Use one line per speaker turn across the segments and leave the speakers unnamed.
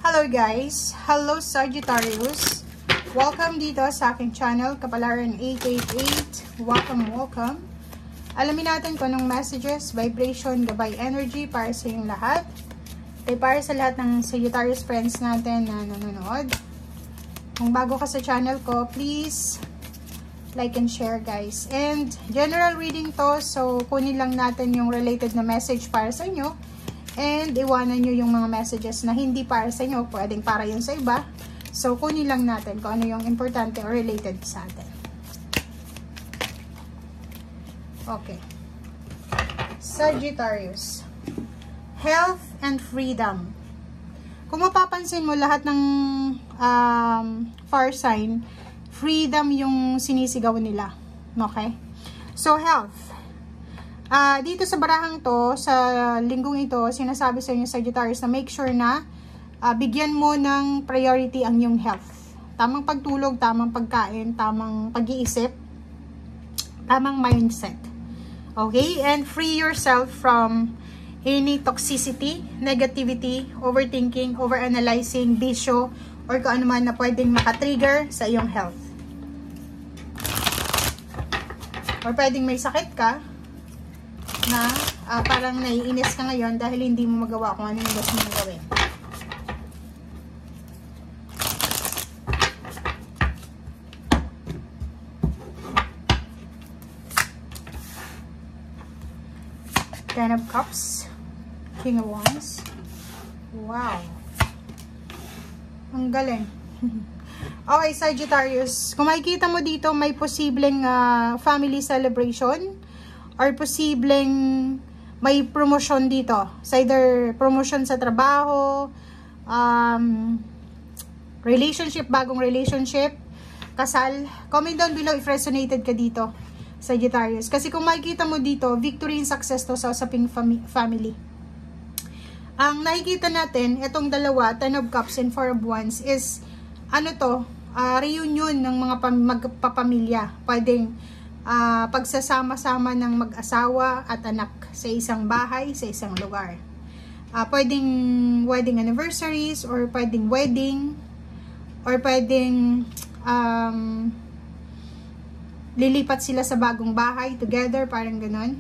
Hello guys! Hello Sagittarius! Welcome dito sa aking channel, Kapalaran 888. Welcome! Alamin natin kung anong messages, vibration, gabay energy para sa inyong lahat. Ay para sa lahat ng Sagittarius friends natin na nanonood. Kung bago ka sa channel ko, please like and share guys. And general reading to, so kunin lang natin yung related na message para sa inyo. And iwanan nyo yung mga messages na hindi para sa inyo, pwedeng para yun sa iba. So, kunin lang natin kung ano yung importante or related sa atin. Okay. Sagittarius. Health and freedom. Kung mapapansin mo, lahat ng fire sign, freedom yung sinisigaw nila. Okay? So, health. Dito sa barahang to, sa linggong ito, sinasabi sa inyo Sagittarius na make sure na bigyan mo ng priority ang iyong health. Tamang pagtulog, tamang pagkain, tamang pag-iisip, tamang mindset. Okay? And free yourself from any toxicity, negativity, overthinking, overanalyzing, bisyo, or kung ano man na pwedeng makatrigger sa iyong health. Or pwedeng may sakit ka, na parang naiinis ka ngayon dahil hindi mo magawa kung ano yung gusto mong gawin. Ten of Cups, King of Wands. Wow. Ang galing. Okay, Sagittarius. Kung makikita mo dito, may posibleng family celebration or posibleng may promotion dito. Sa either promotion sa trabaho, relationship, bagong relationship, kasal. Comment down below if resonated ka dito, Sagittarius. Kasi kung makikita mo dito, victory and success to sa usaping family. Ang nakikita natin, itong dalawa, Ten of Cups and Four of Wands, is ano to, reunion ng mga magpapamilya. Pwedeng pagsasama-sama ng mag-asawa at anak sa isang bahay, sa isang lugar. Pwedeng wedding anniversaries, or pwedeng wedding, or pwedeng lilipat sila sa bagong bahay together, parang ganon.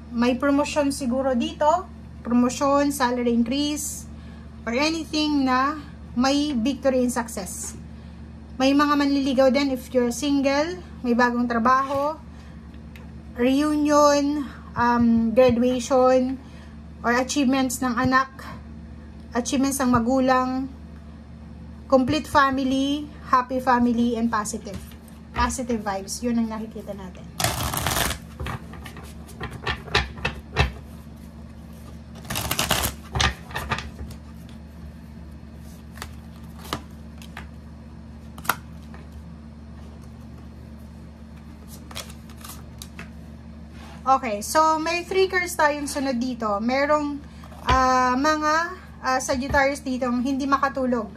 May promotion siguro dito, promotion, salary increase, or anything na may victory and success. May mga manliligaw din if you're single, may bagong trabaho, reunion, graduation, or achievements ng anak, achievements ng magulang, complete family, happy family, and positive. Positive vibes, yun ang nakikita natin. Okay, so may 3 cards tayong sunod dito. Merong mga Sagittarius dito hindi makatulog.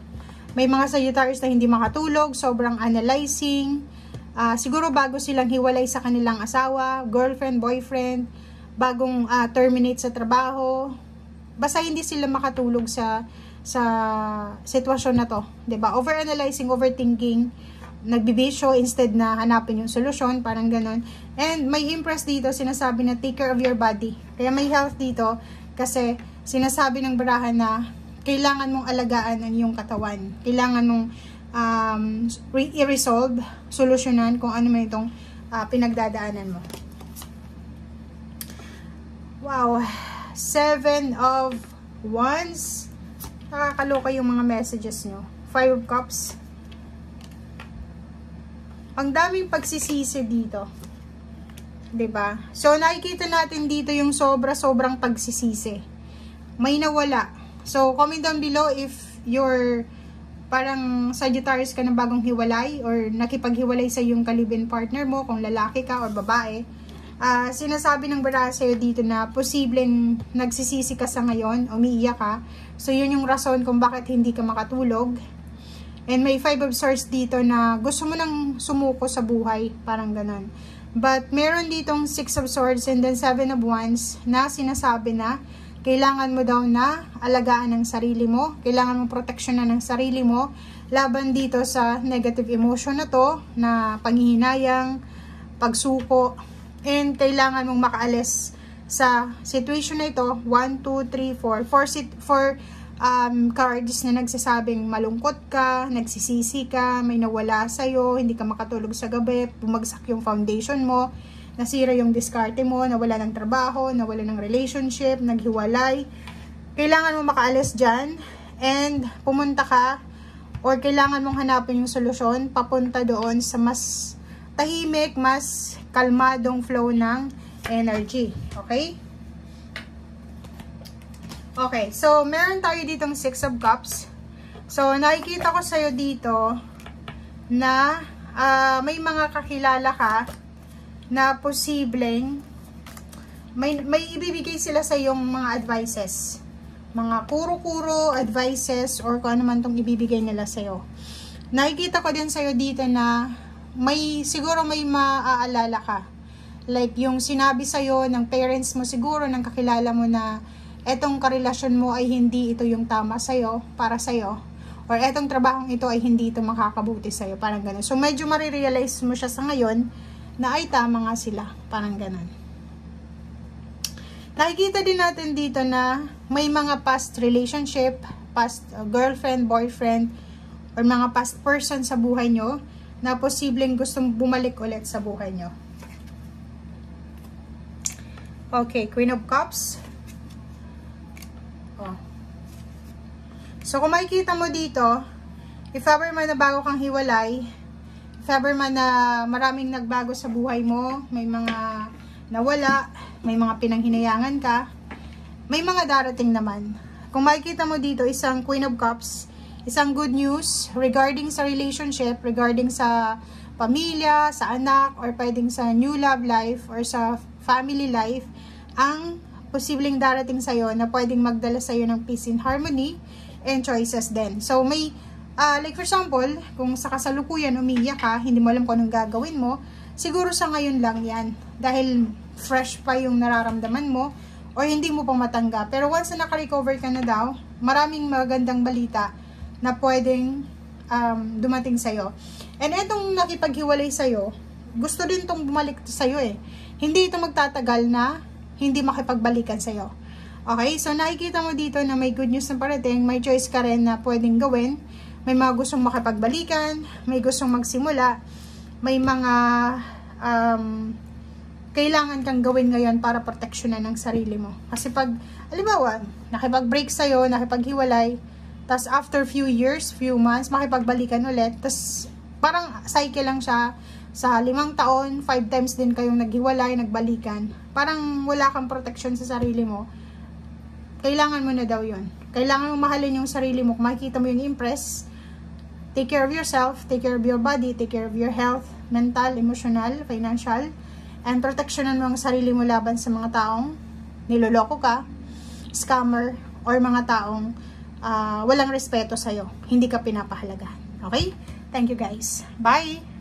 May mga Sagittarius na hindi makatulog, sobrang analyzing. Siguro bago silang hiwalay sa kanilang asawa, girlfriend, boyfriend, bagong terminate sa trabaho. Basta hindi sila makatulog sa sitwasyon na to, 'di ba? Overanalyzing, overthinking, nagbibisyo instead na hanapin yung solusyon, parang ganon. And may impress dito, sinasabi na take care of your body. Kaya may health dito kasi sinasabi ng barahan na kailangan mong alagaan ang iyong katawan. Kailangan mong i-resolve, solusyonan kung ano man itong pinagdadaanan mo. Wow! 7 of Wands. Nakakaloka yung mga messages nyo. 5 of Cups. Ang daming pagsisisi dito. 'Di ba? So nakikita natin dito yung sobrang pagsisisi. May nawala. So comment down below if you're parang Sagittarius ka na bagong hiwalay or nakipaghiwalay sa yung kalibin partner mo, kung lalaki ka or babae. Sinasabi ng baraha sa'yo dito na posibleng nagsisisi ka sa ngayon, umiiyak ka. So yun yung rason kung bakit hindi ka makatulog. And may 5 of Swords dito na gusto mo nang sumuko sa buhay. Parang ganon. But meron ditong 6 of Swords and then 7 of Wands na sinasabi na kailangan mo daw na alagaan ang sarili mo, kailangan mo proteksyonan ang sarili mo laban dito sa negative emotion na to, na panghihinayang, pagsuko, and kailangan mong makaalis sa situation na ito. 1, 2, 3, 4 cards na nagsasabing malungkot ka, nagsisisi ka, may nawala sa'yo, hindi ka makatulog sa gabi, bumagsak yung foundation mo, nasira yung diskarte mo, nawala ng trabaho, nawala ng relationship, naghiwalay. Kailangan mo makaalis dyan and pumunta ka, or kailangan mong hanapin yung solusyon papunta doon sa mas tahimik, mas kalmadong flow ng energy. Okay? Okay, so meron tayo ditong 6 of Cups. So nakikita ko sa'yo dito na may mga kakilala ka na posibleng may ibibigay sila sa yung mga advices, mga kuro-kuro advices, or kung ano man tong ibibigay nila sa'yo. Nakikita ko din sa'yo dito na siguro may maaalala ka, like yung sinabi sa'yo ng parents mo, siguro ng kakilala mo, na etong karelasyon mo ay hindi ito yung tama sa'yo, para sa'yo, or etong trabahong ito ay hindi ito makakabuti sa'yo, parang ganun. So medyo marirealize mo siya sa ngayon na ay tama nga sila, parang ganun. Nakikita din natin dito na may mga past relationship, past girlfriend, boyfriend, or mga past person sa buhay nyo na posibleng gustong bumalik ulit sa buhay nyo. Okay, Queen of Cups. Oh. So kung makikita mo dito, if ever man na bago kang hiwalay, if ever man na maraming nagbago sa buhay mo, may mga nawala, may mga pinanghinayangan ka, may mga darating naman. Kung makikita mo dito, isang Queen of Cups, isang good news regarding sa relationship, regarding sa pamilya, sa anak, or pwedeng sa new love life, or sa family life, ang posibleng darating sa'yo na pwedeng magdala sa'yo ng peace and harmony and choices din. So may like for example, kung sa kasalukuyan umiiyak ka, hindi mo alam kung anong gagawin mo, siguro sa ngayon lang yan. Dahil fresh pa yung nararamdaman mo, o hindi mo pang matanggap. Pero once na naka-recover ka na daw, maraming magandang balita na pwedeng dumating sa'yo. And etong nakipaghiwalay sa'yo, gusto din itong bumalik sa'yo eh. Hindi ito magtatagal na hindi makipagbalikan sa'yo. Okay? So nakikita mo dito na may good news na parating, may choice ka rin na pwedeng gawin. May mga gustong makipagbalikan, may gustong magsimula, may mga kailangan kang gawin ngayon para proteksyonan ng sarili mo. Kasi pag, halimbawa, nakipag-break sa'yo, nakipaghiwalay, tas after few years, few months, makipagbalikan ulit, tas parang cycle lang siya, sa 5 taon, 5 times din kayong naghiwalay, nagbalikan. Parang wala kang proteksyon sa sarili mo. Kailangan mo na daw yun. Kailangan mo mahalin yung sarili mo. Kung makikita mo yung impress, take care of yourself, take care of your body, take care of your health, mental, emotional, financial, and proteksyonan mo ang sarili mo laban sa mga taong niloloko ka, scammer, or mga taong walang respeto sa'yo. Hindi ka pinapahalaga. Okay? Thank you guys. Bye!